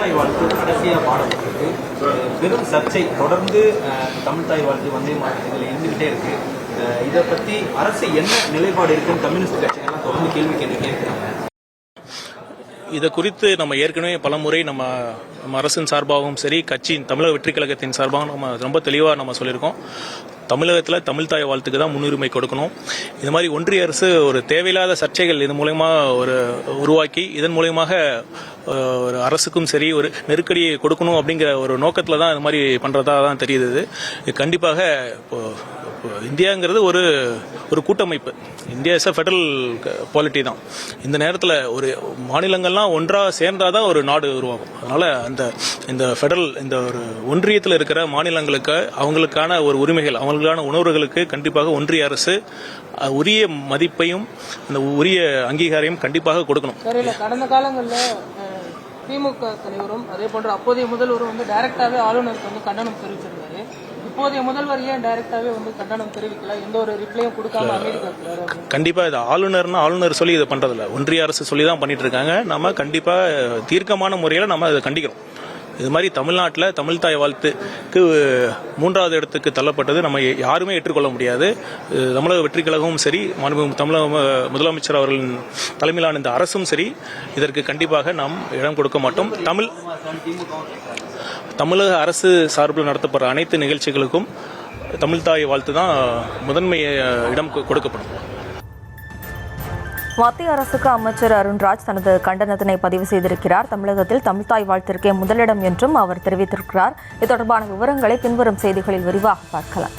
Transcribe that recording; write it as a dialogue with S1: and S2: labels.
S1: தாய் வாழ்த்து கடைசியாக பாடப்பட்டிருக்கு. பெரும் சர்ச்சை தொடர்ந்து தமிழ் தாய் வாழ்த்து வந்தே மாநிலத்தில் இருந்துகிட்டே இருக்கு. இதை பற்றி அரசு என்ன நிலைப்பாடு இருக்குன்னு கம்யூனிஸ்ட் கட்சிகள்லாம் தொடர்ந்து கேள்வி கேட்கிறாங்க.
S2: இதை குறித்து நம்ம ஏற்கனவே பலமுறை நம்ம அரசின் சார்பாகவும் சரி, கட்சியின் தமிழக வெற்றி கழகத்தின் சார்பாகவும் நம்ம ரொம்ப தெளிவாக நம்ம சொல்லியிருக்கோம். தமிழகத்தில் தமிழ் தாய் வாழ்த்துக்கு தான் முன்னுரிமை கொடுக்கணும். இது மாதிரி ஒன்றிய அரசு ஒரு தேவையில்லாத சர்ச்சைகள் இது மூலயமா உருவாக்கி இதன் மூலயமாக ஒரு அரசுக்கும் சரி ஒரு நெருக்கடியை கொடுக்கணும் அப்படிங்கிற ஒரு நோக்கத்தில் தான் இது மாதிரி பண்ணுறதா தான் தெரியுது. கண்டிப்பாக இந்தியாங்கிறது ஒரு கூட்டமைப்பு. India is a federal polity தான். இந்த நேரத்தில் ஒரு மாநிலங்கள்லாம் ஒன்றாக சேர்ந்தாதான் ஒரு நாடு உருவாகும். அதனால் இந்த ஃபெடரல் இந்த ஒரு ஒன்றியத்தில் இருக்கிற மாநிலங்களுக்கு அவங்களுக்கான ஒரு உரிமைகள், அவங்களுக்கான உணர்வுகளுக்கு கண்டிப்பாக ஒன்றிய அரசு உரிய மதிப்பையும் அந்த உரிய அங்கீகாரையும் கண்டிப்பாக கொடுக்கணும்.
S3: கடந்த காலங்களில் திமுக தலைவரும் அதே போன்ற அப்போதைய முதல்வரும் டைரக்டாவே ஆளுநருக்கு கண்டனம் தெரிவிச்சிருந்தாரு. இப்போதைய முதல்வர் ஏன் டைரக்டாவே கண்டனம் தெரிவிக்கல, எந்த ஒரு ரிப்ளையும் கொடுக்காம அமெரிக்கா?
S2: கண்டிப்பா இது ஆளுநர் சொல்லி இதை பண்றதில்ல, ஒன்றிய அரசு சொல்லி தான் பண்ணிட்டு இருக்காங்க. நம்ம கண்டிப்பா தீர்க்கமான முறையில் நம்ம அதை கண்டிக்கிறோம். இது மாதிரி தமிழ்நாட்டில் தமிழ் தாய் வாழ்த்துக்கு 3வது இடத்துக்கு தள்ளப்பட்டது நம்ம யாருமே ஏற்றுக்கொள்ள முடியாது. தமிழக வெற்றி கழகமும் சரி, தமிழக முதலமைச்சர் அவர்களின் தலைமையிலான இந்த அரசும் சரி, இதற்கு கண்டிப்பாக நாம் இடம் கொடுக்க மாட்டோம். தமிழக அரசு சார்பில் நடத்தப்படுற அனைத்து நிகழ்ச்சிகளுக்கும் தமிழ் தாய் வாழ்த்து தான் முதன்மை இடம் கொடுக்கப்படும்.
S4: மத்திய அரசுக்கு அமைச்சர் அருண்ராஜ் தனது கண்டனத்தினை பதிவு செய்திருக்கிறார். தமிழகத்தில் தமிழ்தாய் வாழ்த்திற்கே முதலிடம் என்றும் அவர் தெரிவித்திருக்கிறார். இது தொடர்பான விவரங்களை பின்வரும் செய்திகளில் விரிவாக பார்க்கலாம்.